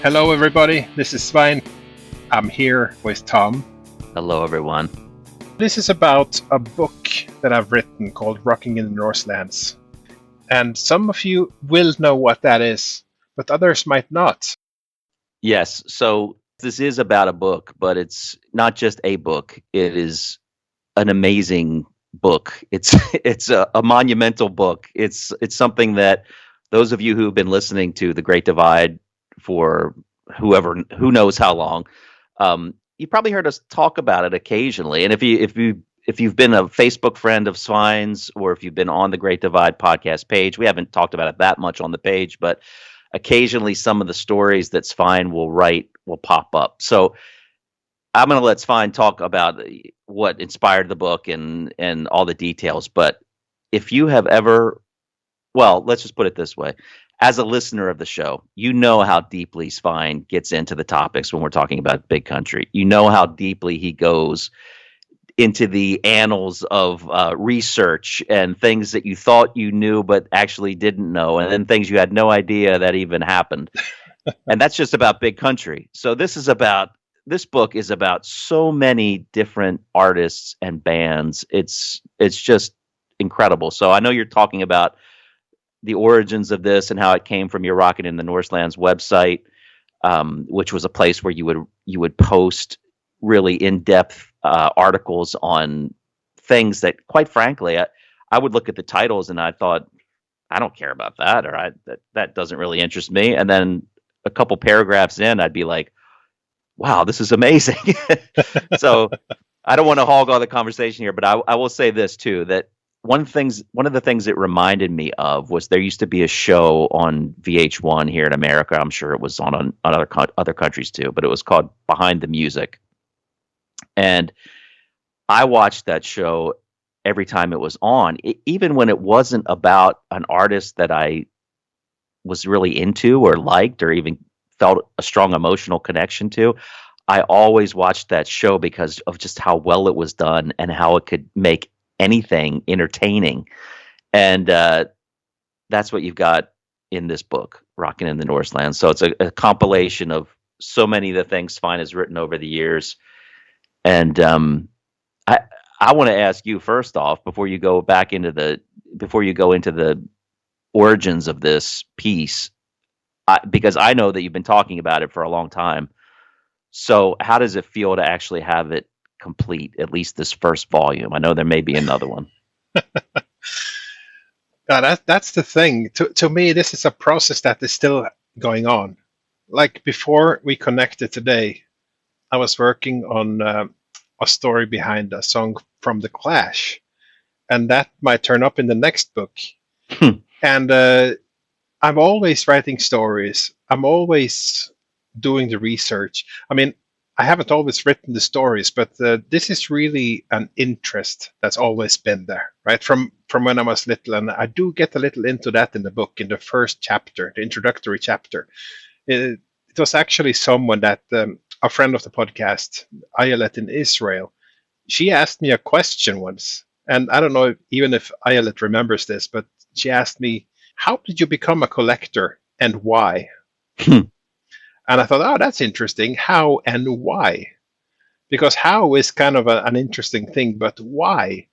Hello, everybody. This is Svein. I'm here with Tom. Hello, everyone. This is about a book that I've written called Rocking in the Norselands. And some of you will know what that is, but others might not. Yes, so this is about a book, but it's not just a book. It is an amazing book. It's a monumental book. It's something that those of you who've been listening to The Great Divide for who knows how long, you probably heard us talk about it occasionally. And if you've been a Facebook friend of Swine's, or if you've been on the Great Divide podcast page, we haven't talked about it that much on the page, but occasionally some of the stories that Svein will write will pop up. So I'm going to let Svein talk about what inspired the book and all the details. But if you have ever, well, let's just put it this way. As a listener of the show, you know how deeply Svein gets into the topics when we're talking about big country. You know how deeply he goes into the annals of research and things that you thought you knew but actually didn't know, and then things you had no idea that even happened. And that's just about big country. So this book is about so many different artists and bands. It's just incredible. So I know you're talking about the origins of this and how it came from your Rocking in the Norselands website, which was a place where you would post really in-depth articles on things that, quite frankly, I would look at the titles and I thought, I don't care about that, or that doesn't really interest me. And then a couple paragraphs in, I'd be like, wow, this is amazing. So I don't want to hog all the conversation here, but I will say this too, that one of the things it reminded me of was there used to be a show on VH1 here in America. I'm sure it was on other countries too, but it was called Behind the Music. And I watched that show every time it was on, even when it wasn't about an artist that I was really into or liked or even felt a strong emotional connection to. I always watched that show because of just how well it was done and how it could make anything entertaining. And that's what you've got in this book, Rocking in the Norselands. So it's a compilation of so many of the things Svein has written over the years. And I want to ask you first off, before you go into the origins of this piece, because I know that you've been talking about it for a long time. So how does it feel to actually have it complete, at least this first volume? I know there may be another one. That's the thing. To me, this is a process that is still going on. Like before we connected today, I was working on a story behind a song from The Clash, and that might turn up in the next book. And I'm always writing stories. I'm always doing the research. I mean, I haven't always written the stories, but this is really an interest that's always been there, right? From when I was little, and I do get a little into that in the book, in the first chapter, the introductory chapter. It was actually someone that, a friend of the podcast, Ayelet in Israel, she asked me a question once, and I don't know even if Ayelet remembers this, but she asked me, how did you become a collector and why? And I thought, oh, that's interesting. How and why? Because how is kind of an interesting thing, but why?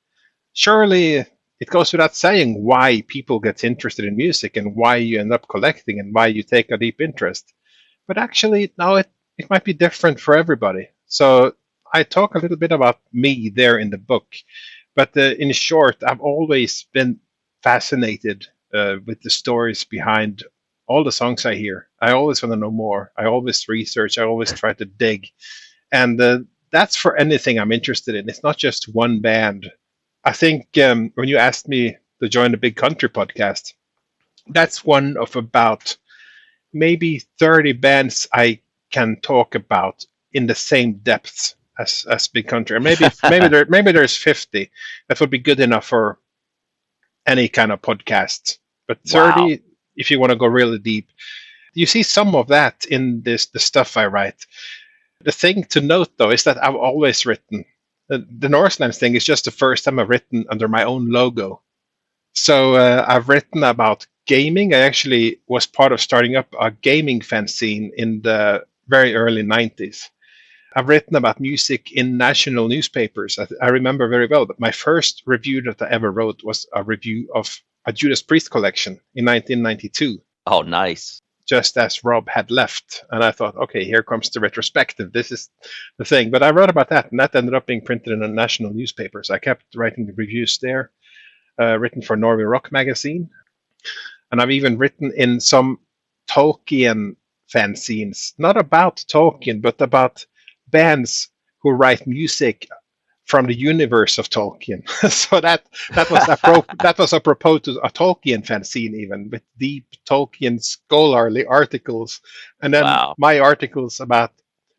Surely it goes without saying why people get interested in music and why you end up collecting and why you take a deep interest. But actually, no, it might be different for everybody. So I talk a little bit about me there in the book. But in short, I've always been fascinated with the stories behind all the songs I hear. I always want to know more. I always research. I always try to dig. And that's for anything I'm interested in. It's not just one band. I think when you asked me to join the Big Country podcast, that's one of about maybe 30 bands I can talk about in the same depth as Big Country. Or maybe there's 50. That would be good enough for any kind of podcast. But 30, wow, if you want to go really deep. You see some of that in the stuff I write. The thing to note, though, is that I've always written. The Norselands thing is just the first time I've written under my own logo. So I've written about gaming. I actually was part of starting up a gaming fanzine in the very early 90s. I've written about music in national newspapers. I remember very well that my first review that I ever wrote was a review of a Judas Priest collection in 1992, Oh, nice. just as Rob had left. And I thought, okay, here comes the retrospective. This is the thing. But I wrote about that, and that ended up being printed in a national newspapers. I kept writing the reviews there, written for Norway Rock magazine. And I've even written in some Tolkien fanzines, not about Tolkien, but about bands who write music from the universe of Tolkien. So that was apropos to a Tolkien fanzine, even with deep Tolkien scholarly articles, and then Wow. my articles about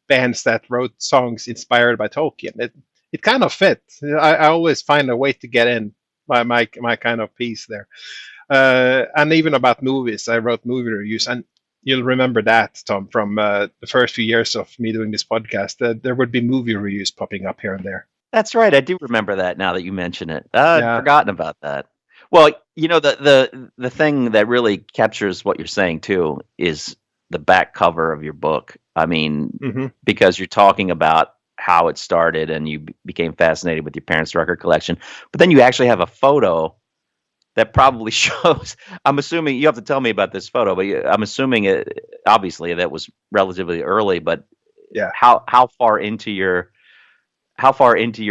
bands that wrote songs inspired by Tolkien. It kind of fit. I always find a way to get in my kind of piece there. And even about movies, I wrote movie reviews, and you'll remember that, Tom, from the first few years of me doing this podcast. There would be movie reviews popping up here and there. That's right. I do remember that now that you mention it. I'd Yeah. forgotten about that. Well, the thing that really captures what you're saying too is the back cover of your book. I mean, hmm because you're talking about how it started and you became fascinated with your parents' record collection, but then you actually have a photo that probably shows. I'm assuming you have to tell me about this photo, but I'm assuming obviously that was relatively early. But Yeah. how far into your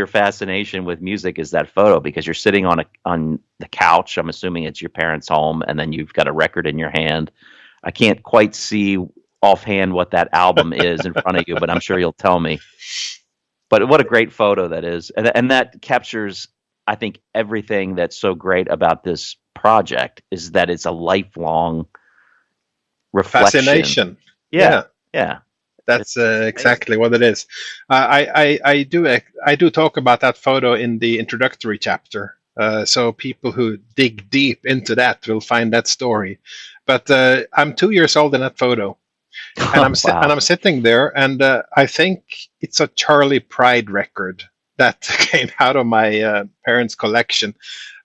fascination with music is that photo? Because you're sitting on the couch. I'm assuming it's your parents' home, and then you've got a record in your hand. I can't quite see offhand what that album is in front of you, but I'm sure you'll tell me. But what a great photo that is, and that captures, I think, everything that's so great about this project is that it's a lifelong reflection. Fascination. Yeah. That's exactly what it is. I do talk about that photo in the introductory chapter. So people who dig deep into that will find that story. But I'm 2 years old in that photo, and I'm sitting there, and I think it's a Charlie Pride record that came out of my parents' collection.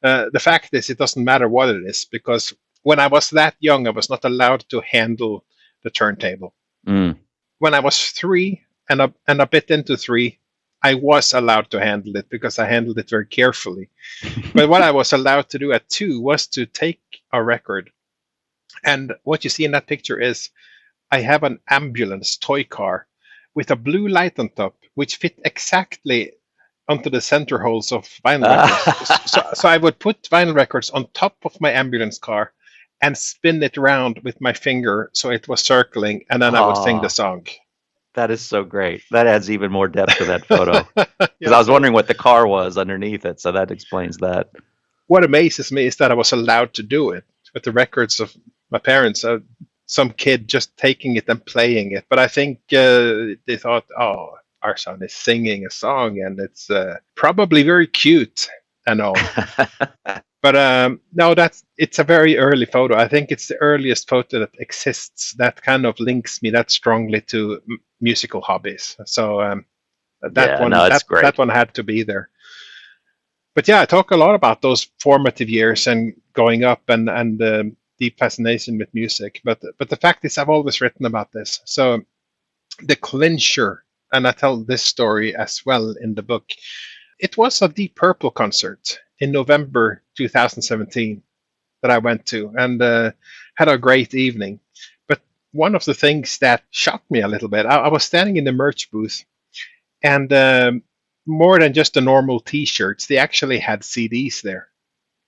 The fact is, it doesn't matter what it is, because when I was that young, I was not allowed to handle the turntable. Mm. When I was 3 and a bit into 3, I was allowed to handle it because I handled it very carefully. But what I was allowed to do at 2 was to take a record. And what you see in that picture is I have an ambulance toy car with a blue light on top, which fit exactly onto the center holes of vinyl records. So I would put vinyl records on top of my ambulance car and spin it around with my finger so it was circling, and then I would sing the song. That is so great. That adds even more depth to that photo. Because I was wondering what the car was underneath it, so that explains that. What amazes me is that I was allowed to do it with the records of my parents. Some kid just taking it and playing it. But I think they thought, oh, our son is singing a song, and it's probably very cute and all. But no, it's a very early photo. I think it's the earliest photo that exists that kind of links me that strongly to musical hobbies. So that one had to be there. But yeah, I talk a lot about those formative years and growing up and deep fascination with music. But the fact is, I've always written about this. So the clincher, and I tell this story as well in the book. It was a Deep Purple concert in November 2017 that I went to, and had a great evening. But one of the things that shocked me a little bit, I was standing in the merch booth, and more than just the normal T-shirts, they actually had CDs there,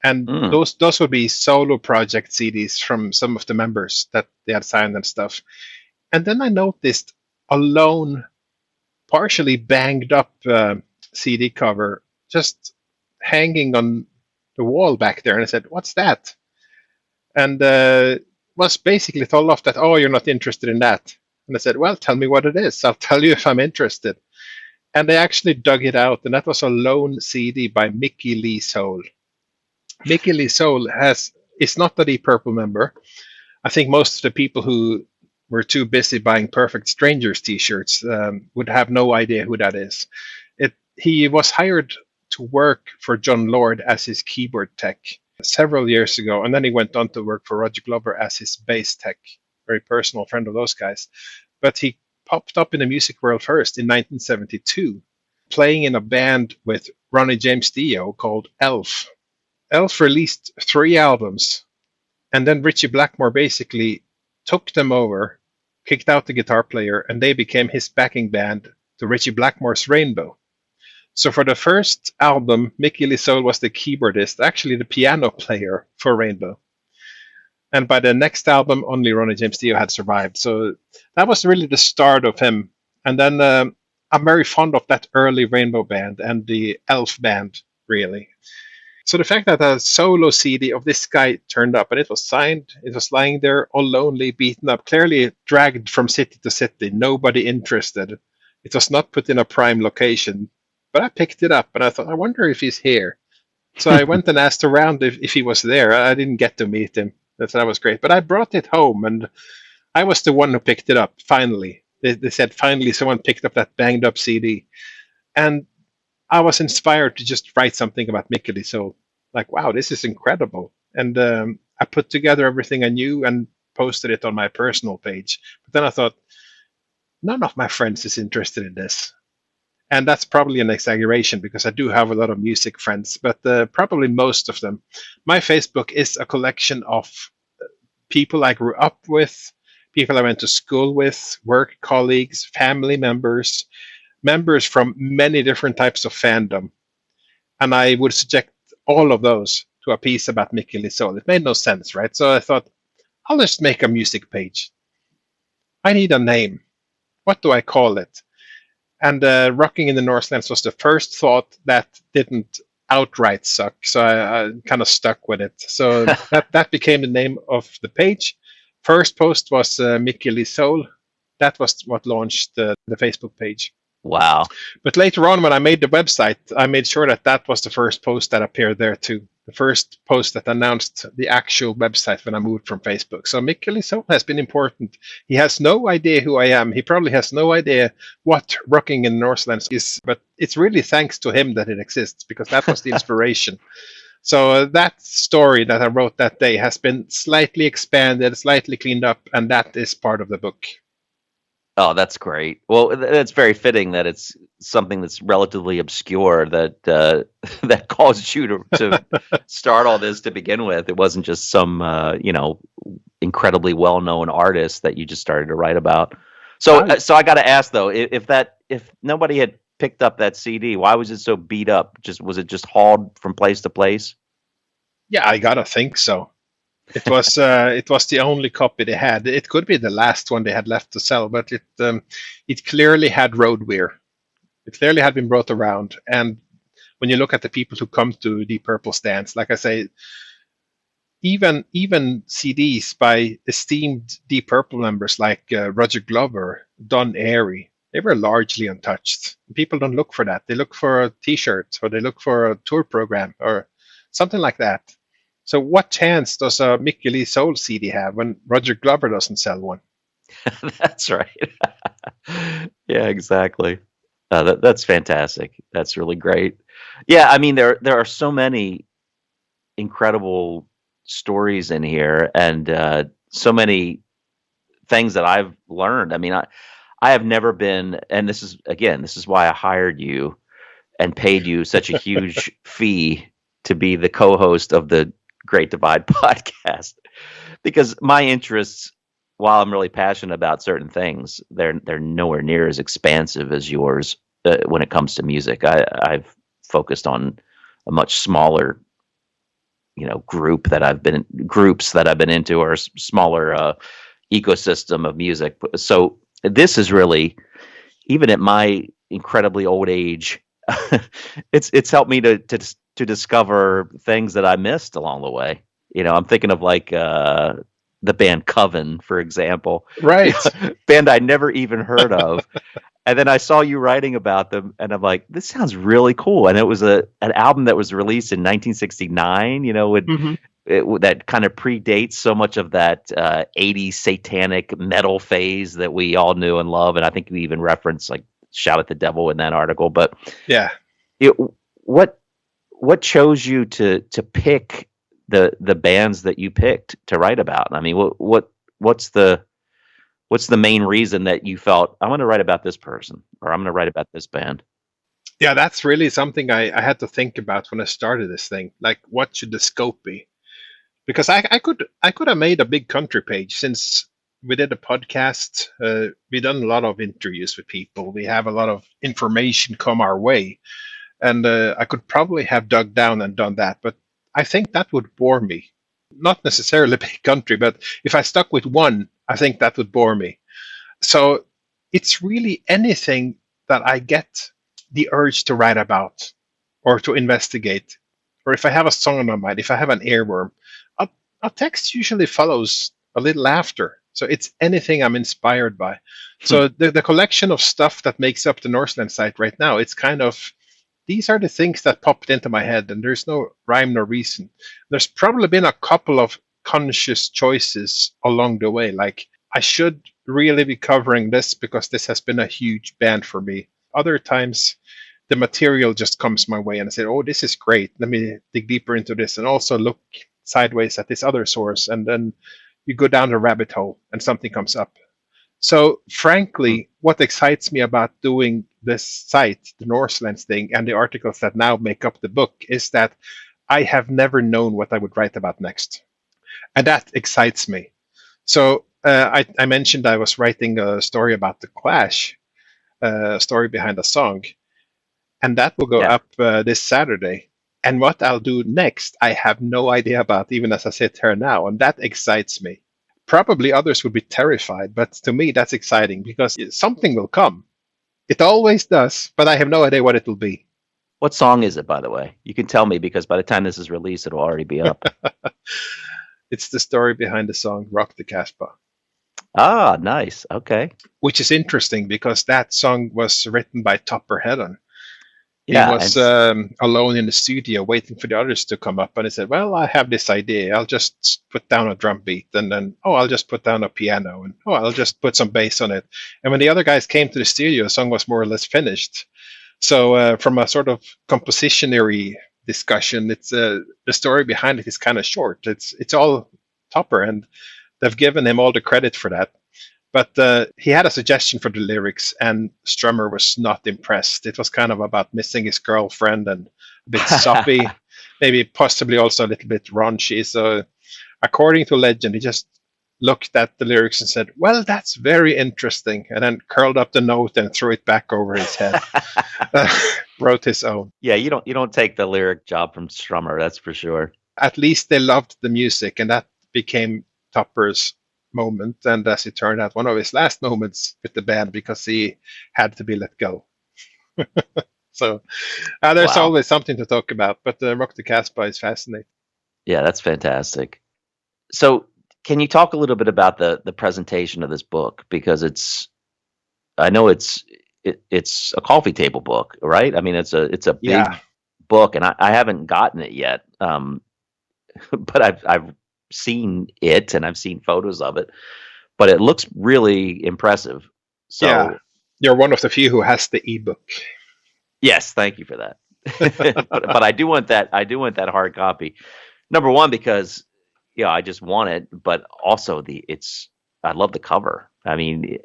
and those would be solo project CDs from some of the members that they had signed and stuff. And then I noticed a lone, partially banged up CD cover just hanging on the wall back there, and I said, "What's that?" And was basically told off that, "Oh, you're not interested in that." And I said, "Well, tell me what it is. I'll tell you if I'm interested." And they actually dug it out, and that was a lone CD by Mickey Lee Soul. Mickey Lee Soul is not a Deep Purple member. I think most of the people who were too busy buying Perfect Strangers T-shirts would have no idea who that is. He was hired to work for John Lord as his keyboard tech, several years ago, and then he went on to work for Roger Glover as his bass tech, very personal friend of those guys. But he popped up in the music world first in 1972, playing in a band with Ronnie James Dio called Elf. Elf released 3 albums, and then Ritchie Blackmore basically took them over, kicked out the guitar player, and they became his backing band to Ritchie Blackmore's Rainbow. So for the first album, Mickey Lisole was the keyboardist, actually the piano player for Rainbow. And by the next album, only Ronnie James Dio had survived. So that was really the start of him. And then I'm very fond of that early Rainbow band and the Elf band, really. So the fact that a solo CD of this guy turned up and it was signed, it was lying there all lonely, beaten up, clearly dragged from city to city, nobody interested. It was not put in a prime location. But I picked it up and I thought, I wonder if he's here. So I went and asked around if he was there. I didn't get to meet him. That was great. But I brought it home and I was the one who picked it up, finally. They said, finally, someone picked up that banged up CD. And I was inspired to just write something about Mickey Lisole. Like, wow, this is incredible. And I put together everything I knew and posted it on my personal page. But then I thought, none of my friends is interested in this. And that's probably an exaggeration because I do have a lot of music friends, but probably most of them. My Facebook is a collection of people I grew up with, people I went to school with, work colleagues, family members, members from many different types of fandom. And I would subject all of those to a piece about Mickey Lisole. It made no sense, right? So I thought, I'll just make a music page. I need a name. What do I call it? And Rocking in the Norselands was the first thought that didn't outright suck. So I kind of stuck with it. So that became the name of the page. First post was Mickey Lisole. That was what launched the Facebook page. Wow. But later on, when I made the website, I made sure that was the first post that appeared there too. The first post that announced the actual website when I moved from Facebook. So Mickey Lisole has been important. He has no idea who I am. He probably has no idea what Rocking in the Norselands is, but it's really thanks to him that it exists because that was the inspiration. So that story that I wrote that day has been slightly expanded, slightly cleaned up, and that is part of the book. Oh, that's great. Well, that's very fitting that it's something that's relatively obscure that that caused you to start all this to begin with. It wasn't just some incredibly well-known artist that you just started to write about. So I got to ask though, if nobody had picked up that CD, why was it so beat up? Was it just hauled from place to place? Yeah, I gotta think so. It was the only copy they had. It could be the last one they had left to sell, but it clearly had road wear. It clearly had been brought around. And when you look at the people who come to Deep Purple stands, like I say, even CDs by esteemed Deep Purple members like Roger Glover, Don Airey, they were largely untouched. People don't look for that. They look for a T-shirt or they look for a tour program or something like that. So what chance does a Mickey Lisole CD have when Roger Glover doesn't sell one? That's right. Yeah, exactly. That's fantastic. That's really great. Yeah, I mean there are so many incredible stories in here and so many things that I've learned. I mean, I have never been, and this is why I hired you and paid you such a huge fee to be the co-host of the Great Divide podcast, because my interests, while I'm really passionate about certain things, they're nowhere near as expansive as yours when it comes to music. I've focused on a much smaller, groups that I've been into, or smaller ecosystem of music. So this is really, even at my incredibly old age, it's helped me to discover things that I missed along the way. I'm thinking of like the band Coven, for example. Right. Band I never even heard of. And then I saw you writing about them and I'm like, this sounds really cool. And it was an album that was released in 1969, that kind of predates so much of that 80s satanic metal phase that we all knew and love. And I think we even referenced like Shout at the Devil in that article. But yeah, what chose you to pick the bands that you picked to write about. I mean, what's the main reason that you felt I'm going to write about this person or I'm going to write about this band? Yeah, that's really something I had to think about when I started this thing. Like, what should the scope be? Because I could have made a big country page since we did a podcast. We done a lot of interviews with people. We have a lot of information come our way, and I could probably have dug down and done that. But I think that would bore me. Not necessarily big country, but if I stuck with one, I think that would bore me. So it's really anything that I get the urge to write about or to investigate. Or if I have a song on my mind, if I have an earworm, a, a text usually follows a little after. So it's anything I'm inspired by. So the collection of stuff that makes up the Norseland site right now, it's kind of these are the things that popped into my head, and there's no rhyme nor reason. There's probably been a couple of conscious choices along the way, like I should really be covering this because this has been a huge band for me. Other times, the material just comes my way, and I say, "Oh, this is great. Let me dig deeper into this," and also look sideways at this other source, and then you go down the rabbit hole, and something comes up. So, frankly, what excites me about doing this site, the Norselands thing, and the articles that now make up the book is that I have never known what I would write about next. And that excites me. So, I mentioned I was writing a story about The Clash, a story behind a song, and that will go Yeah. up this Saturday. And what I'll do next, I have no idea about, even as I sit here now, and that excites me. Probably others would be terrified, but to me, that's exciting because something will come. It always does, but I have no idea what it will be. What song is it, by the way? You can tell me because by the time this is released, it'll already be up. It's the story behind the song Rock the Casbah, Ah, nice. Okay. which is interesting because that song was written by Topper Hedon. He Yeah. was alone in the studio waiting for the others to come up, and he said, "Well, I have this idea. I'll just put down a drum beat, and then I'll just put down a piano, and I'll just put some bass on it." And when the other guys came to the studio, the song was more or less finished. So, from a sort of compositionary discussion, it's the story behind it is kind of short. It's all Topper, and they've given him all the credit for that. But he had a suggestion for the lyrics, and Strummer was not impressed. It was kind of about missing his girlfriend and a bit soppy, maybe possibly also a little bit raunchy. So, according to legend, he just looked at the lyrics and said, "Well, that's very interesting," and then curled up the note and threw it back over his head. Wrote his own. Yeah, you don't take the lyric job from Strummer, that's for sure. At least they loved the music, and that became Topper's moment, and as it turned out, one of his last moments with the band because he had to be let go. So there's Wow. always something to talk about, but Rock the Casbah is fascinating. Yeah, that's fantastic. So, can you talk a little bit about the presentation of this book? Because I know it's a coffee table book, right? I mean, it's a big Yeah, book, and I haven't gotten it yet. But I've seen it and I've seen photos of it, but it looks really impressive. So yeah. You're one of the few who has the ebook. yes, thank you for that. but I do want that. I do want that hard copy. Number one, because I just want it, but also I love the cover. I mean,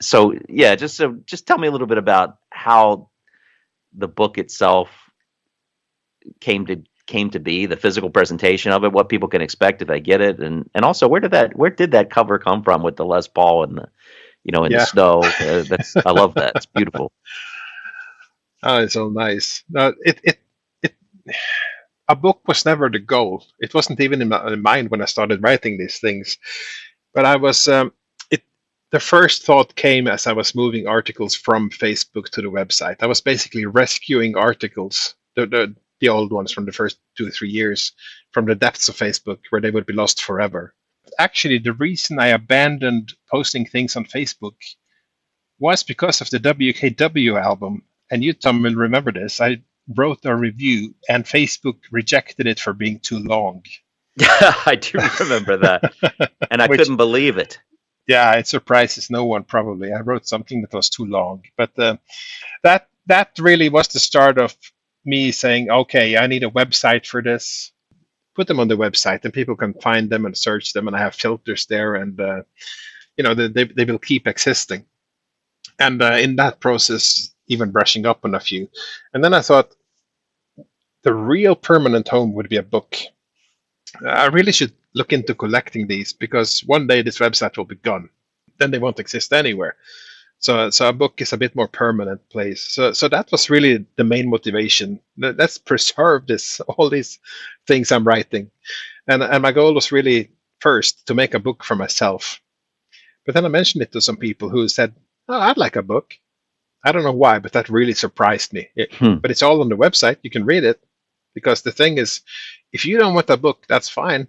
so yeah, just tell me a little bit about how the book itself came to be, the physical presentation of it, what people can expect if they get it, and also where did that cover come from with the Les Paul and the in the snow? I love that. It's beautiful. Oh, it's so nice. No, a book was never the goal. It wasn't even in my mind when I started writing these things. But I was the first thought came as I was moving articles from Facebook to the website. I was basically rescuing articles, the old ones from the first 2 or 3 years, from the depths of Facebook where they would be lost forever. Actually, the reason I abandoned posting things on Facebook was because of the WKW album. And you, Tom, will remember this. I wrote a review, and Facebook rejected it for being too long. I do remember that, and I couldn't believe it. Yeah, it surprises no one, probably. I wrote something that was too long. But that really was the start of me saying, okay, I need a website for this, put them on the website, and people can find them and search them, and I have filters there, and they will keep existing. And in that process, even brushing up on a few. And then I thought the real permanent home would be a book. I really should look into collecting these, because one day this website will be gone. Then they won't exist anywhere. So a book is a bit more permanent place. So that was really the main motivation. Let's preserve all these things I'm writing. And my goal was really first to make a book for myself. But then I mentioned it to some people who said, "Oh, I'd like a book." I don't know why, but that really surprised me. But it's all on the website. You can read it. Because the thing is, if you don't want a book, that's fine.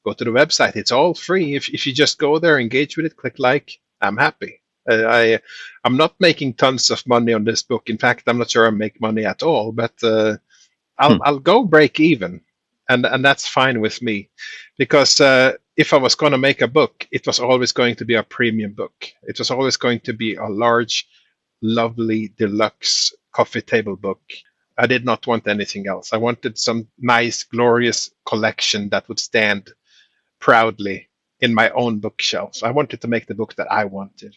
Go to the website. It's all free. If you just go there, engage with it, click like, I'm happy. I'm not making tons of money on this book. In fact, I'm not sure I make money at all. But I'll go break even, and that's fine with me. Because if I was going to make a book, it was always going to be a premium book. It was always going to be a large, lovely, deluxe coffee table book. I did not want anything else. I wanted some nice, glorious collection that would stand proudly in my own bookshelf. I wanted to make the book that I wanted.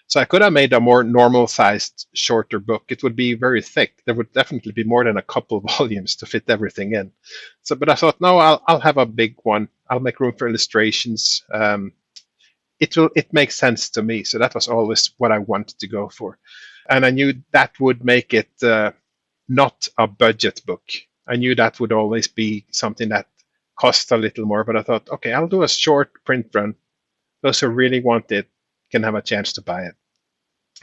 So I could have made a more normal sized, shorter book. It would be very thick. There would definitely be more than a couple volumes to fit everything in. But I thought, no, I'll have a big one. I'll make room for illustrations. It makes sense to me. So that was always what I wanted to go for. And I knew that would make it not a budget book. I knew that would always be something that cost a little more, but I thought, okay, I'll do a short print run. Those who really want it can have a chance to buy it.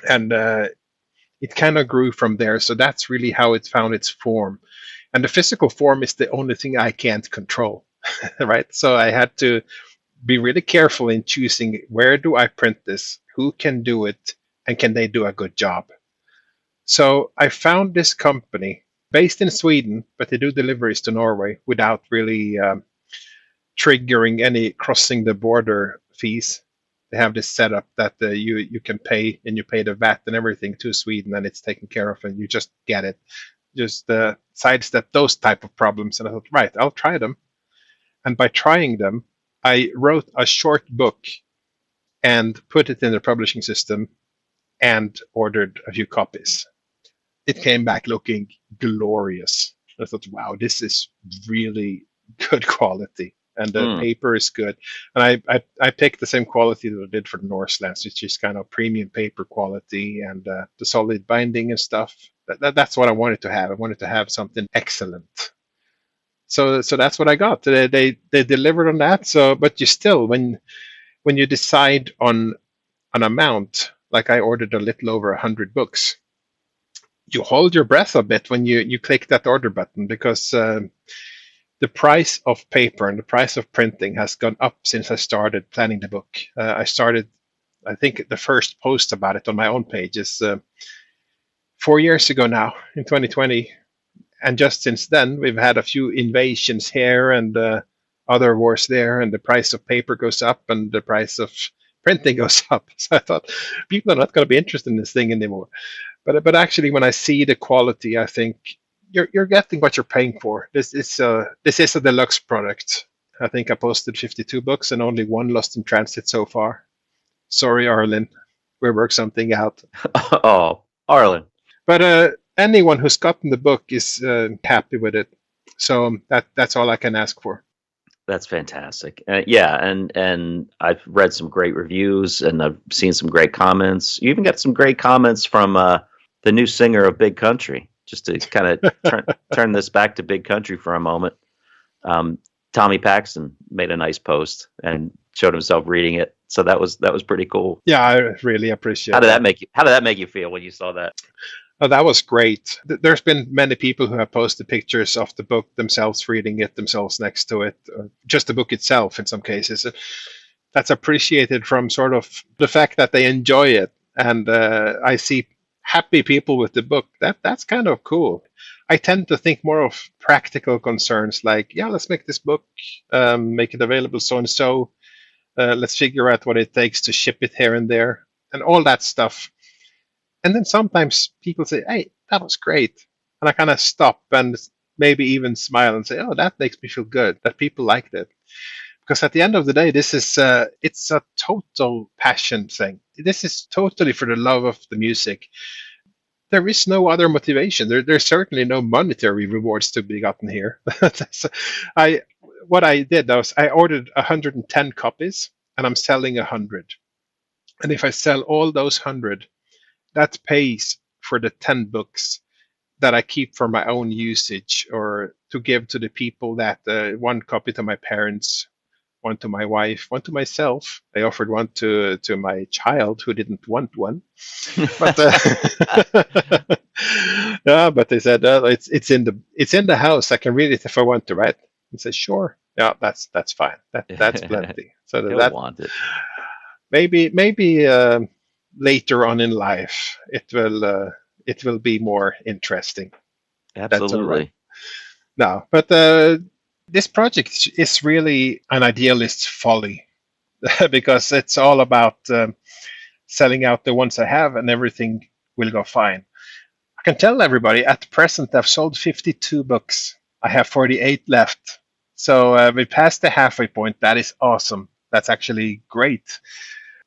And it kind of grew from there. So that's really how it found its form. And the physical form is the only thing I can't control, right? So I had to be really careful in choosing, where do I print this? Who can do it? And can they do a good job? So I found this company based in Sweden, but they do deliveries to Norway without really triggering any crossing the border fees. They have this setup that you can pay, and you pay the VAT and everything to Sweden, and it's taken care of, and you just get it. Just sidestep those type of problems. And I thought, right, I'll try them. And by trying them, I wrote a short book and put it in the publishing system and ordered a few copies. It came back looking glorious. I thought, wow, this is really good quality, and the paper is good. And I picked the same quality that I did for the Norselands, which is kind of premium paper quality, and the solid binding and stuff. That's what I wanted to have. I wanted to have something excellent. So that's what I got. They delivered on that. So, but you still, when you decide on an amount, like I ordered a little over 100 books, you hold your breath a bit when you click that order button, because the price of paper and the price of printing has gone up since I started planning the book. I think the first post about it on my own page is 4 years ago now, in 2020. And just since then, we've had a few invasions here and other wars there, and the price of paper goes up and the price of printing goes up. So I thought, people are not going to be interested in this thing anymore. But actually, when I see the quality, I think you're getting what you're paying for. This is a deluxe product. I think I posted 52 books and only one lost in transit so far. Sorry, Arlen. We'll work something out. Oh, Arlen. But anyone who's gotten the book is happy with it. So that's all I can ask for. That's fantastic. Yeah, and I've read some great reviews, and I've seen some great comments. You even got some great comments from the new singer of Big Country. Just to kind of turn this back to Big Country for a moment. Tommy Paxton made a nice post and showed himself reading it. So that was pretty cool. Yeah, I really appreciate. How did that make you feel when you saw that? Oh, that was great. There's been many people who have posted pictures of the book themselves, reading it themselves next to it, or just the book itself in some cases. That's appreciated from sort of the fact that they enjoy it. And I see happy people with the book. That's kind of cool. I tend to think more of practical concerns, like, yeah, let's make this book, make it available so and so. Let's figure out what it takes to ship it here and there, and all that stuff. And then sometimes people say, hey, that was great. And I kind of stop and maybe even smile and say, "Oh, that makes me feel good that people liked it." Because at the end of the day, this is it's a total passion thing. This is totally for the love of the music. There is no other motivation. There's certainly no monetary rewards to be gotten here. So I what I did was I ordered 110 copies, and I'm selling 100. And if I sell all those 100, that pays for the 10 books that I keep for my own usage or to give to the people that one copy to my parents, one to my wife, one to myself. I offered one to my child who didn't want one, but yeah, but they said it's in the house. I can read it if I want to, right? I said sure. Yeah, that's fine. That's plenty. So He'll that want it. maybe later on in life it will be more interesting. That's all right. Absolutely. No, but this project is really an idealist's folly because it's all about selling out the ones I have and everything will go fine. I can tell everybody at present I've sold 52 books. I have 48 left. So we passed the halfway point. That is awesome. That's actually great.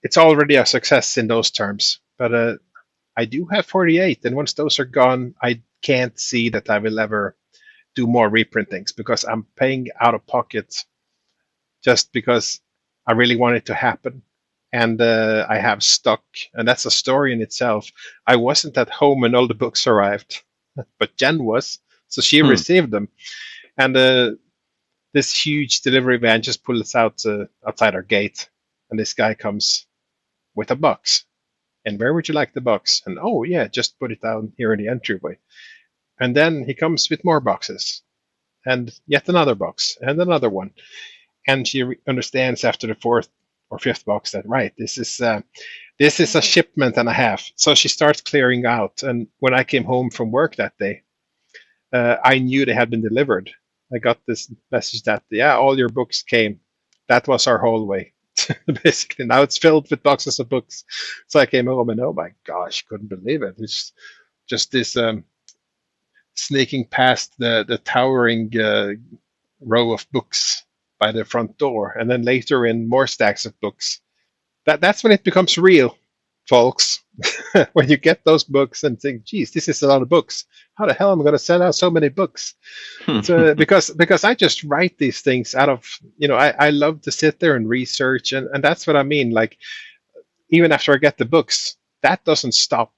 It's already a success in those terms. But I do have 48, and once those are gone, I can't see that I will ever do more reprintings because I'm paying out of pocket just because I really want it to happen. And I have stock, and that's a story in itself. I wasn't at home when all the books arrived, but Jen was, so she Hmm. received them. And this huge delivery van just pulls out outside our gate, and this guy comes with a box. And where would you like the box? And oh yeah, just put it down here in the entryway. And then he comes with more boxes, and yet another box, and another one. And she understands after the fourth or fifth box that right, this is a shipment and a half. So she starts clearing out. And when I came home from work that day, I knew they had been delivered. I got this message that yeah, all your books came. That was our hallway. Basically, now it's filled with boxes of books. So I came home and oh my gosh, couldn't believe it. It's just this sneaking past the towering row of books by the front door, and then later in more stacks of books. That's when it becomes real, folks. When you get those books and think, "Geez, this is a lot of books. How the hell am I going to sell out so many books?" So because I just write these things out of I love to sit there and research, and that's what I mean. Like even after I get the books, that doesn't stop.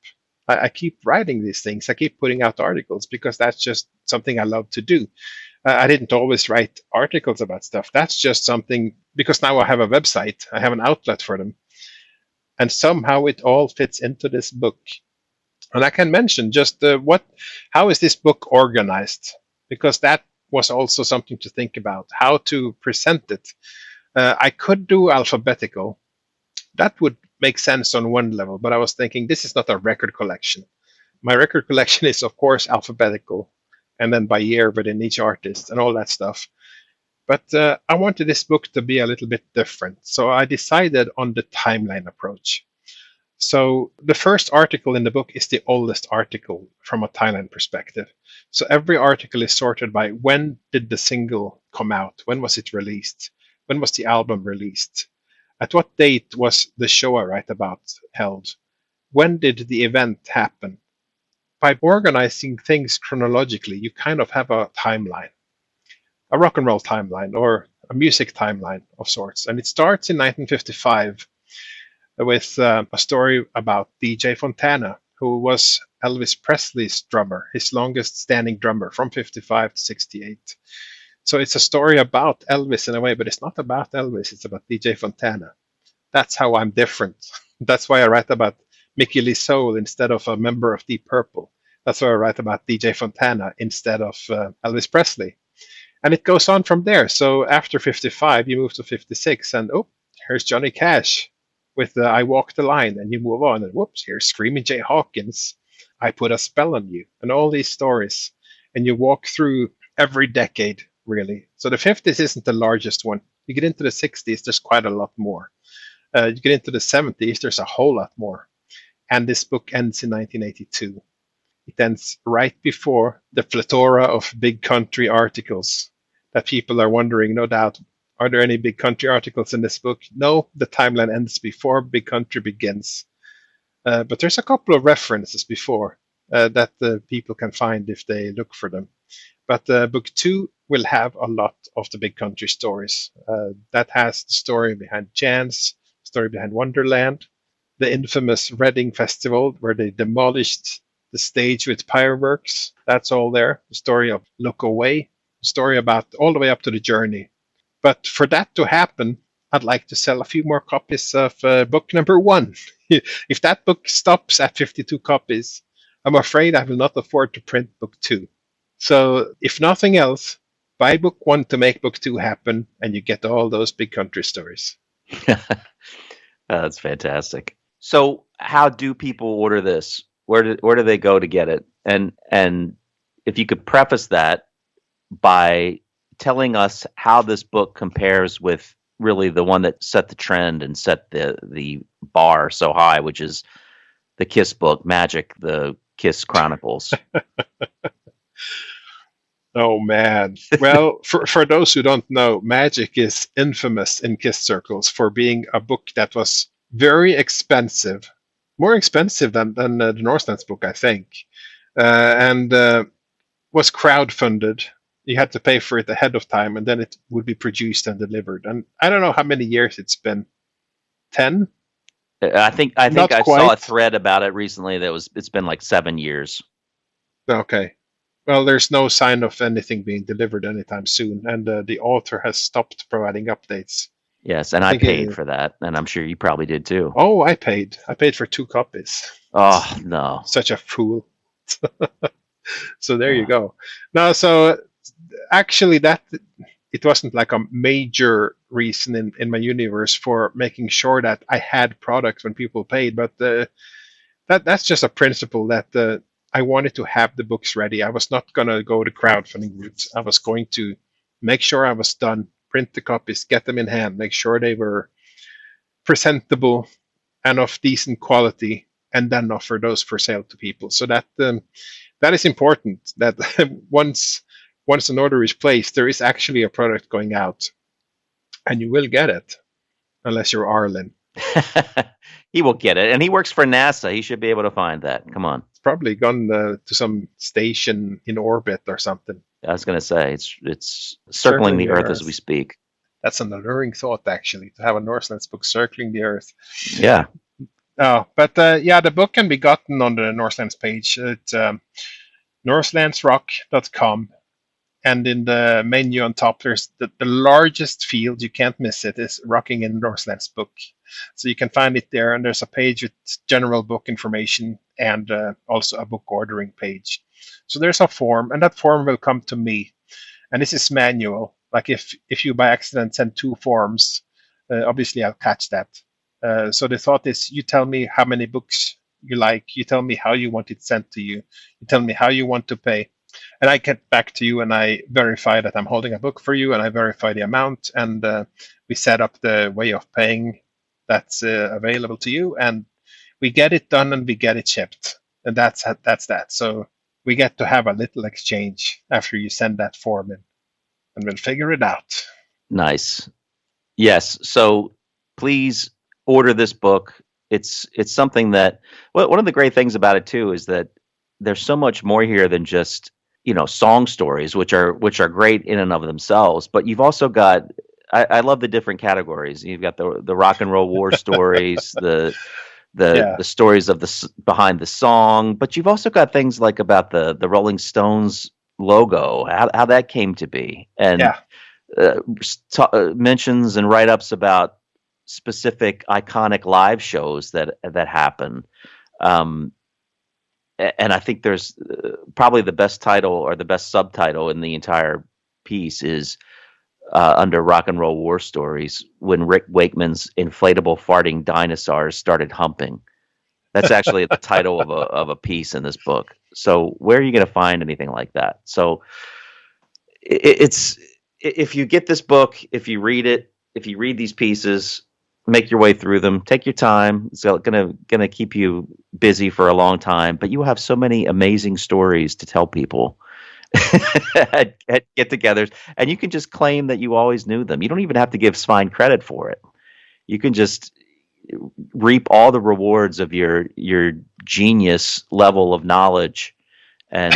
I keep writing these things. I keep putting out articles because that's just something I love to do. I didn't always write articles about stuff. That's just something because now I have a website. I have an outlet for them, and somehow it all fits into this book. And I can mention just how is this book organized? Because that was also something to think about. How to present it. I could do alphabetical. That would make sense on one level, but I was thinking this is not a record collection. My record collection is, of course, alphabetical, and then by year within each artist and all that stuff. But I wanted this book to be a little bit different, so I decided on the timeline approach. So the first article in the book is the oldest article from a timeline perspective. So every article is sorted by when did the single come out? When was it released? When was the album released? At what date was the show I write about held? When did the event happen? By organizing things chronologically, you kind of have a timeline, a rock and roll timeline or a music timeline of sorts. And it starts in 1955 with a story about DJ Fontana, who was Elvis Presley's drummer, his longest standing drummer from 55 to 68. So it's a story about Elvis in a way, but it's not about Elvis, it's about DJ Fontana. That's how I'm different. That's why I write about Mickey Lee Soul instead of a member of Deep Purple. That's why I write about DJ Fontana instead of Elvis Presley. And it goes on from there. So after 55, you move to 56, and oh, here's Johnny Cash with the I Walk the Line, and you move on, and whoops, here's Screaming Jay Hawkins, I Put a Spell on You, and all these stories. And you walk through every decade, really. So the 50s isn't the largest one. You get into the 60s, there's quite a lot more. You get into the 70s, there's a whole lot more. And this book ends in 1982. It ends right before the plethora of big country articles that people are wondering, no doubt, are there any big country articles in this book? No, the timeline ends before big country begins. But there's a couple of references before that people can find if they look for them. But book two will have a lot of the big country stories. That has the story behind Chance, story behind Wonderland, the infamous Reading Festival where they demolished the stage with fireworks. That's all there. The story of Look Away, the story about all the way up to the journey. But for that to happen, I'd like to sell a few more copies of book number one. If that book stops at 52 copies, I'm afraid I will not afford to print book two. So, if nothing else, buy book one to make book two happen, and you get all those big country stories. That's fantastic. So, how do people order this? Where do they go to get it? And if you could preface that by telling us how this book compares with really the one that set the trend and set the bar so high, which is the Kiss book, Magic, the Kiss Chronicles. Oh man. Well, for those who don't know, Magic is infamous in Kiss circles for being a book that was very expensive, more expensive than the Norselands book, I think, and was crowdfunded. You had to pay for it ahead of time, and then it would be produced and delivered. And I don't know how many years it's been. 10? I think Not I saw a quite. thread about it recently that it's been like 7 years. Okay. Well, there's no sign of anything being delivered anytime soon, and the author has stopped providing updates. Yes, and I I think paid for that, and I'm sure you probably did too. Oh, I paid. I paid for 2 copies. Oh no. Such a fool. So there you Uh, go. No, so actually that it wasn't like a major reason in my universe for making sure that I had products when people paid, but that's just a principle that I wanted to have the books ready. I was not going to go the crowdfunding route. I was going to make sure I was done, print the copies, get them in hand, make sure they were presentable and of decent quality, and then offer those for sale to people. So that is important. That once an order is placed, there is actually a product going out, and you will get it, unless you're Arlen. he will get it, and he works for NASA. He should be able to find that. Come on. It's probably gone to some station in orbit or something. I was going to say it's circling the Earth as we speak. That's an alluring thought, actually, to have a Norselands book circling the Earth. Yeah. Oh, but yeah, the book can be gotten on the Norselands page at norselandsrock.com. And in the menu on top, there's the largest field, you can't miss it, is Rocking In the Norselands book. So you can find it there, and there's a page with general book information and also a book ordering page. So there's a form, and that form will come to me. And this is manual. Like if you by accident send 2 forms, obviously I'll catch that. So the thought is, you tell me how many books you like, you tell me how you want it sent to you, you tell me how you want to pay, and I get back to you and I verify that I'm holding a book for you, and I verify the amount, and we set up the way of paying that's available to you, and we get it done and we get it shipped, and that's that. So we get to have a little exchange after you send that form in, and we'll figure it out. Nice. Yes. So please order this book. It's something that, well, one of the great things about it too is that there's so much more here than just, song stories, which are great in and of themselves. But you've also got, I love the different categories. You've got the rock and roll war stories, the stories of behind the song, but you've also got things like about the Rolling Stones logo, how that came to be, and mentions and write-ups about specific iconic live shows that happen. And I think there's probably the best title or the best subtitle in the entire piece is under Rock and Roll War Stories, when Rick Wakeman's inflatable farting dinosaurs started humping. That's actually the title of a piece in this book. So where are you going to find anything like that? So it's if you get this book, if you read it, if you read these pieces, make your way through them, take your time. It's gonna keep you busy for a long time, but you have so many amazing stories to tell people at get-togethers, and you can just claim that you always knew them. You don't even have to give Svein credit for it. You can just reap all the rewards of your genius level of knowledge. And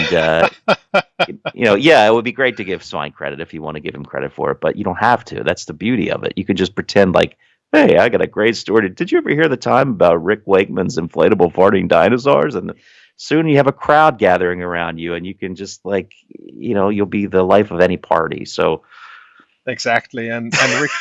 yeah, it would be great to give Svein credit if you want to give him credit for it, but you don't have to. That's the beauty of it. You can just pretend like, hey, I got a great story. Did you ever hear the time about Rick Wakeman's inflatable farting dinosaurs? And soon you have a crowd gathering around you, and you can just like, you'll be the life of any party. So Exactly, and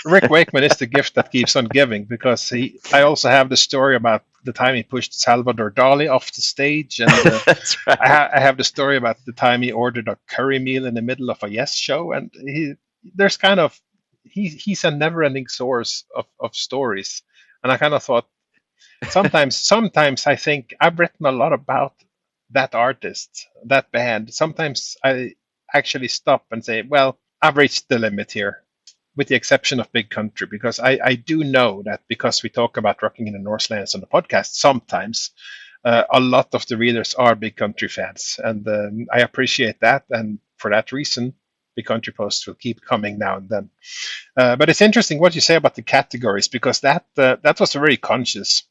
Rick Wakeman is the gift that keeps on giving, because I also have the story about the time he pushed Salvador Dali off the stage, and that's right. I have the story about the time he ordered a curry meal in the middle of a Yes show, and there's kind of he's a never-ending source of stories, and I kind of thought sometimes I think I've written a lot about that artist, that band. Sometimes I actually stop and say, well, I've reached the limit here, with the exception of Big Country, because I do know that, because we talk about Rocking in the Norselands on the podcast sometimes, a lot of the readers are Big Country fans, and I appreciate that. And for that reason, Big Country posts will keep coming now and then. But it's interesting what you say about the categories, because that was very conscious.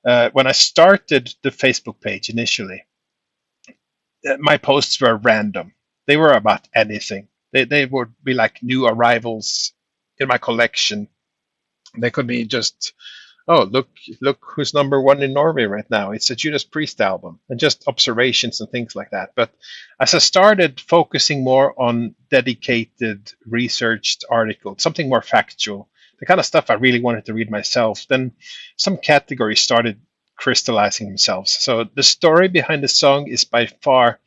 When I started the Facebook page initially, my posts were random. They were about anything. They would be like new arrivals in my collection. They could be just, oh, look who's number one in Norway right now. It's a Judas Priest album, and just observations and things like that. But as I started focusing more on dedicated, researched articles, something more factual, the kind of stuff I really wanted to read myself, then some categories started crystallizing themselves. So the story behind the song is by far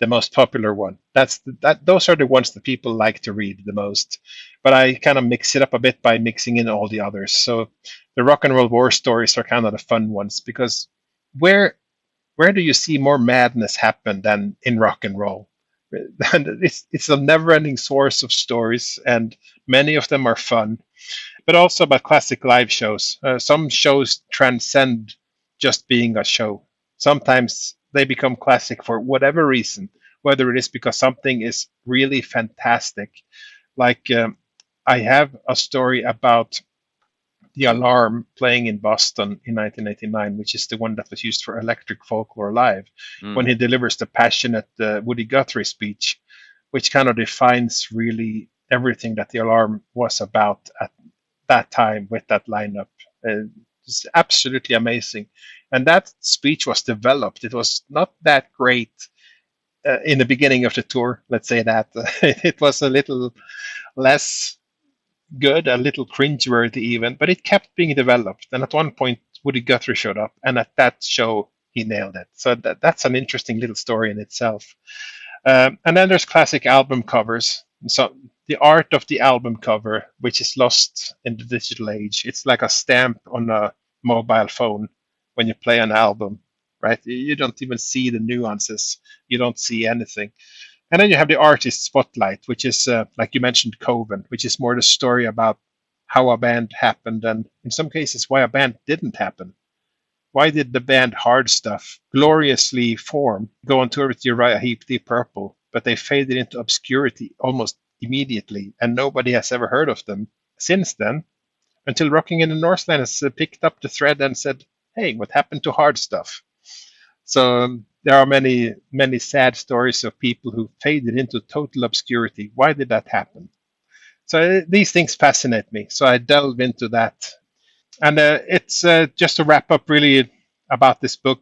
the most popular one. Those are the ones that people like to read the most. But I kind of mix it up a bit by mixing in all the others. So the rock and roll war stories are kind of the fun ones, because where where do you see more madness happen than in rock and roll? And it's a never-ending source of stories, and many of them are fun, but also about classic live shows. Some shows transcend just being a show. Sometimes they become classic for whatever reason, whether it is because something is really fantastic. Like I have a story about the alarm playing in Boston in 1989, which is the one that was used for Electric Folklore Live, when Mm. he delivers the passionate Woody Guthrie speech, which kind of defines really everything that the alarm was about at that time with that lineup. It's absolutely amazing. And that speech was developed. It was not that great in the beginning of the tour, let's say that. It was a little less good, a little cringeworthy even, but it kept being developed. And at one point, Woody Guthrie showed up, and at that show, he nailed it. So that's an interesting little story in itself. And then there's classic album covers. So the art of the album cover, which is lost in the digital age, it's like a stamp on a mobile phone when you play an album, right? You don't even see the nuances. You don't see anything. And then you have the artist spotlight, which is, like you mentioned, Coven, which is more the story about how a band happened, and in some cases, why a band didn't happen. Why did the band Hard Stuff gloriously form, go on tour with Uriah Heep, Deep Purple, but they faded into obscurity almost immediately, and nobody has ever heard of them since then, until Rocking in the Norselands picked up the thread and said, hey, what happened to Hard Stuff? So there are many sad stories of people who faded into total obscurity. Why did that happen? So these things fascinate me. So I delve into that, and it's just to wrap up really about this book.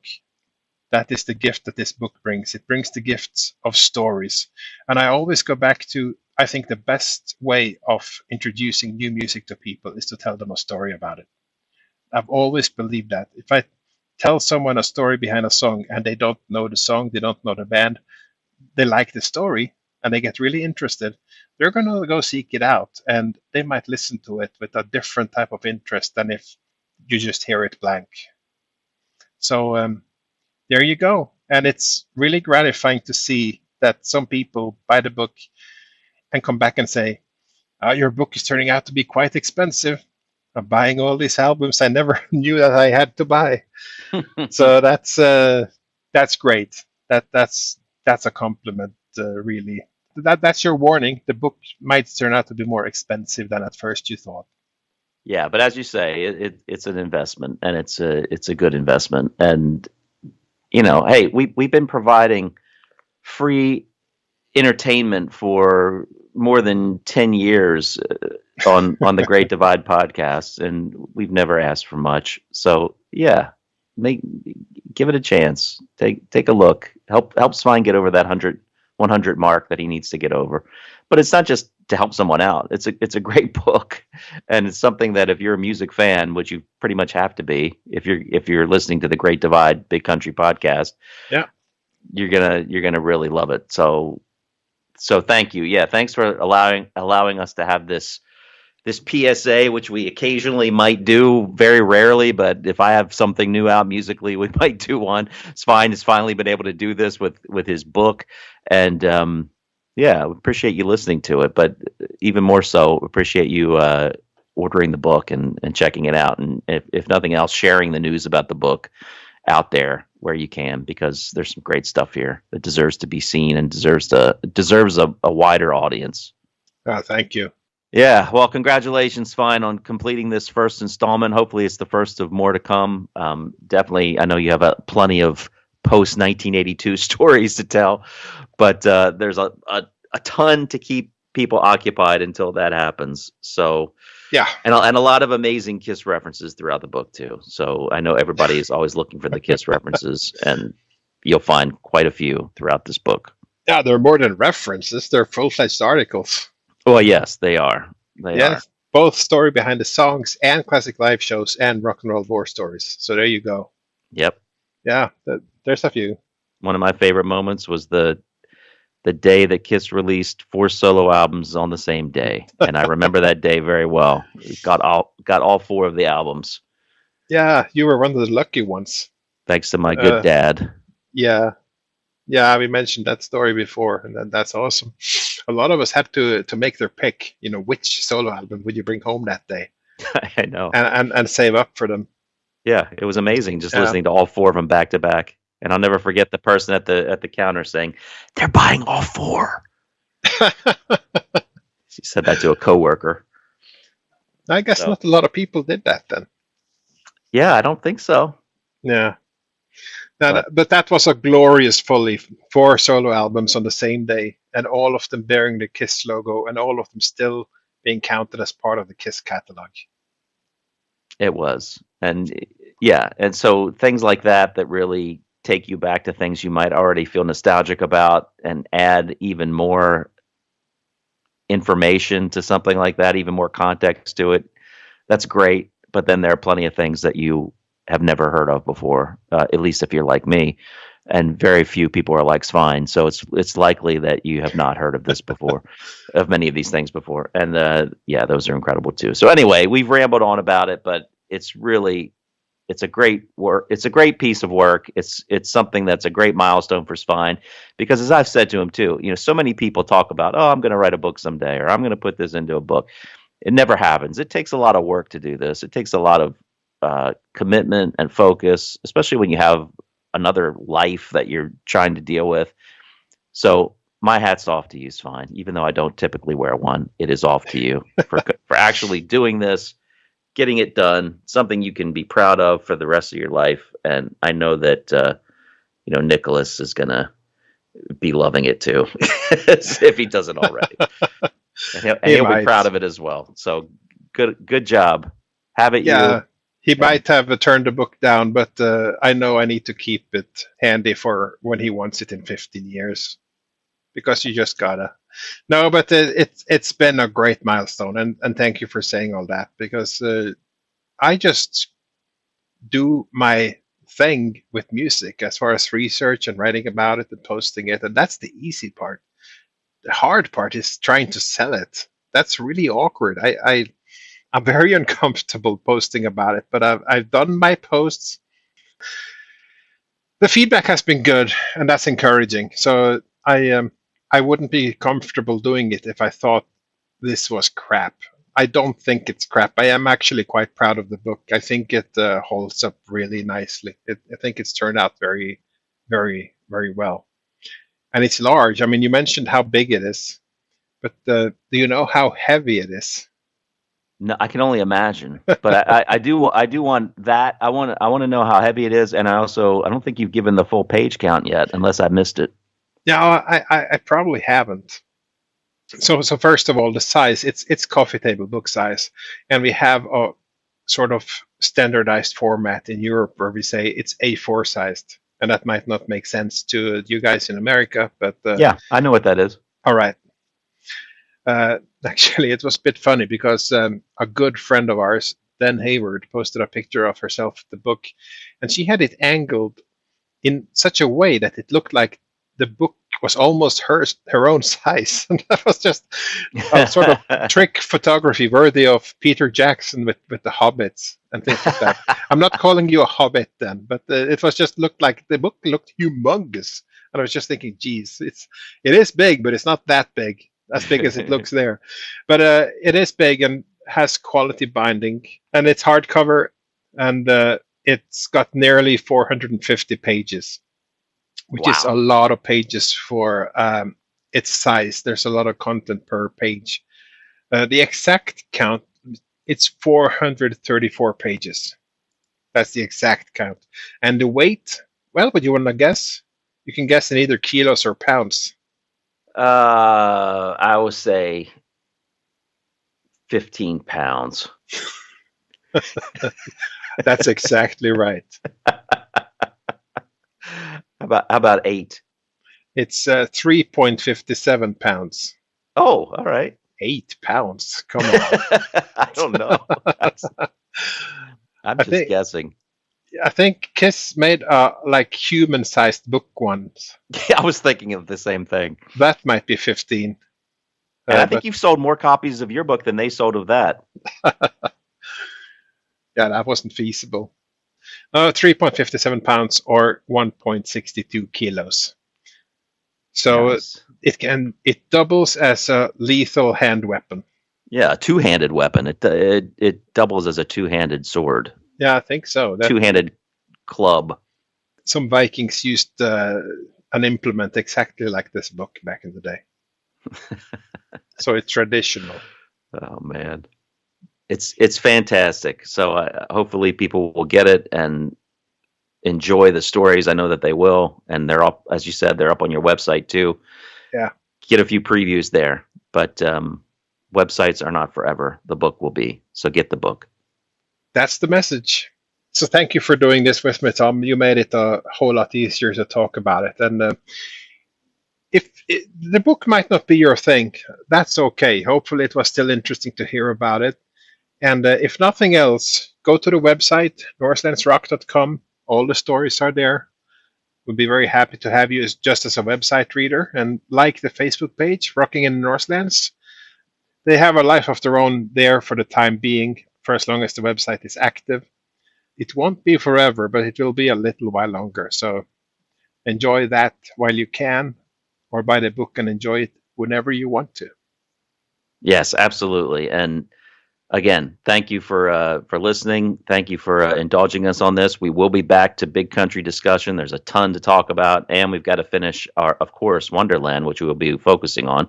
That is the gift that this book brings. It brings the gifts of stories, and I always go back to, I think the best way of introducing new music to people is to tell them a story about it. I've always believed that. If I tell someone a story behind a song and they don't know the song, they don't know the band, they like the story and they get really interested, they're going to go seek it out, and they might listen to it with a different type of interest than if you just hear it blank. So there you go. And it's really gratifying to see that some people buy the book and come back and say, your book is turning out to be quite expensive. I'm buying all these albums I never knew that I had to buy. So that's great. That's a compliment, really. That's your warning. The book might turn out to be more expensive than at first you thought. Yeah, but as you say, it's an investment, and it's a good investment. And hey, we've been providing free entertainment for more than 10 years on the Great Divide podcast, and we've never asked for much. So yeah, give it a chance. Take a look. Help Svein get over that 100 mark that he needs to get over. But it's not just to help someone out. It's a great book, and it's something that if you're a music fan, which you pretty much have to be, if you're listening to the Great Divide Big Country podcast, Yeah. you're gonna really love it. So thank you. Yeah, thanks for allowing us to have this PSA, which we occasionally might do, very rarely, but if I have something new out musically, we might do one. Svein has finally been able to do this with his book, and yeah, we appreciate you listening to it, but even more so, appreciate you ordering the book and checking it out, and if nothing else, sharing the news about the book out there where you can, because there's some great stuff here that deserves to be seen and deserves a wider audience. Thank you. Yeah, well, congratulations, Svein, on completing this first installment. Hopefully, it's the first of more to come. Definitely, I know you have plenty of post 1982 stories to tell, but there's a ton to keep people occupied until that happens. So, yeah, and a lot of amazing Kiss references throughout the book too. So I know everybody is always looking for the Kiss references, and you'll find quite a few throughout this book. Yeah, they're more than references; they're full-fledged articles. Well, yes, they are. They are. Both story behind the songs and classic live shows and rock and roll war stories. So there you go. Yep. Yeah, there's a few. One of my favorite moments was the day that Kiss released 4 solo albums on the same day, and I remember that day very well. We got all 4 of the albums. Yeah, you were one of the lucky ones. Thanks to my good dad. Yeah, we mentioned that story before, and that's awesome. A lot of us had to make their pick. Which solo album would you bring home that day? I know, and save up for them. Yeah, it was amazing just listening to all 4 of them back to back. And I'll never forget the person at the counter saying, "They're buying all 4." She said that to a coworker. I guess not a lot of people did that then. Yeah, I don't think so. Yeah. But that was a glorious folly. 4 solo albums on the same day, and all of them bearing the Kiss logo, and all of them still being counted as part of the Kiss catalog. It was. And yeah, and so things like that really take you back to things you might already feel nostalgic about and add even more information to something like that, even more context to it. That's great. But then there are plenty of things that you have never heard of before, at least if you're like me, and very few people are like Svein. So it's likely that you have not heard of this before, of many of these things before. And yeah, those are incredible too. So anyway, we've rambled on about it, but it's a great work. It's a great piece of work. It's something that's a great milestone for Svein, because as I've said to him too, so many people talk about, oh, I'm going to write a book someday, or I'm going to put this into a book. It never happens. It takes a lot of work to do this. It takes a lot of commitment and focus, especially when you have another life that you're trying to deal with. So my hat's off to you, Svein. Even though I don't typically wear one, it is off to you for actually doing this, getting it done, something you can be proud of for the rest of your life. And I know that Nicholas is gonna be loving it too, if he doesn't already, and he'll be proud of it as well. So good job. Have it. Yeah. You. He might have turned the book down, but I know I need to keep it handy for when he wants it in 15 years, because you just gotta. No, but it's been a great milestone, and thank you for saying all that, because I just do my thing with music as far as research and writing about it and posting it, and that's the easy part. The hard part is trying to sell it. That's really awkward. I'm very uncomfortable posting about it, but I've done my posts. The feedback has been good, and that's encouraging. So I wouldn't be comfortable doing it if I thought this was crap. I don't think it's crap. I am actually quite proud of the book. I think it holds up really nicely. I think it's turned out very, very, very well. And it's large. I mean, you mentioned how big it is, but do you know how heavy it is? No, I can only imagine, but I do want that. I want to know how heavy it is, and I don't think you've given the full page count yet, unless I missed it. Yeah, I probably haven't. So first of all, the size, it's coffee table book size, and we have a sort of standardized format in Europe where we say it's A4 sized, and that might not make sense to you guys in America, but Yeah, I know what that is. all right. Actually, it was a bit funny because a good friend of ours, Dan Hayward, posted a picture of herself with the book, and she had it angled in such a way that it looked like the book was almost her own size, and that was just a sort of trick photography worthy of Peter Jackson with the Hobbits and things like that. I'm not calling you a Hobbit then, but it was just looked like the book looked humongous, and I was just thinking, geez, it is big, but it's not that big, as big as it looks there. But it is big and has quality binding, and it's hardcover, and it's got nearly 450 pages, which is a Wow. lot of pages for its size. There's a lot of content per page. The exact count, it's 434 pages. That's the exact count. And the weight, well, what you want to guess? You can guess in either kilos or pounds. I would say 15 pounds. That's exactly right. How about 8? It's 3.57 pounds. Oh, all right. 8 pounds. Come on. I don't know. I'm I just think guessing. I think Kiss made a like human-sized book once. Yeah, I was thinking of the same thing. That might be 15. And I But think you've sold more copies of your book than they sold of that. yeah, that wasn't feasible. 3.57 pounds or 1.62 kilos. So Nice. it doubles as a lethal hand weapon. Yeah, a two-handed weapon. It doubles as a two-handed sword, Yeah, I think so. two-handed club. Some Vikings used an implement exactly like this book back in the day. So it's traditional. Oh man, it's fantastic. So hopefully people will get it and enjoy the stories. I know that they will, and they're up, as you said, they're up on your website too. Yeah, Get a few previews there, but websites are not forever. The book will be. So get the book. that's the message. So thank you for doing this with me, Tom. You made it a whole lot easier to talk about it. And the book might not be your thing, that's okay. Hopefully, it was still interesting to hear about it. And if nothing else, go to the website, norselandsrock.com. All the stories are there. We'll be very happy to have you just as a website reader. And like the Facebook page, Rocking in the Norselands. They have a life of their own there for the time being, for as long as the website is active. It won't be forever, but it will be a little while longer. So enjoy that while you can, or buy the book and enjoy it whenever you want to. Yes, absolutely. And again, thank you for listening. Thank you for indulging us on this. We will be back to Big Country discussion. There's a ton to talk about, and we've got to finish our, of course, Wonderland, which we will be focusing on.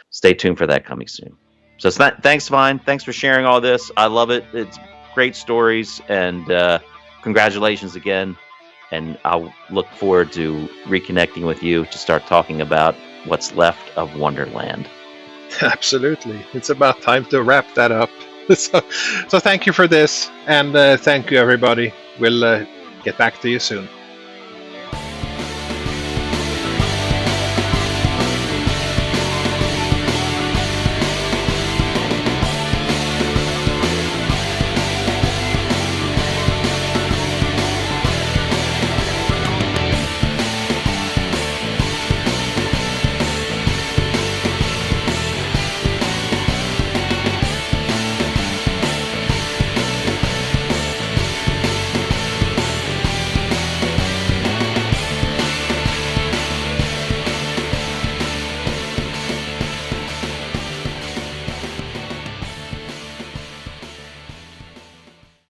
Stay tuned for that coming soon. So thanks, Svein. Thanks for sharing all this. I love it. It's great stories, and congratulations again. And I'll look forward to reconnecting with you to start talking about what's left of Wonderland. Absolutely. It's about time to wrap that up. So thank you for this, and thank you, everybody. We'll get back to you soon.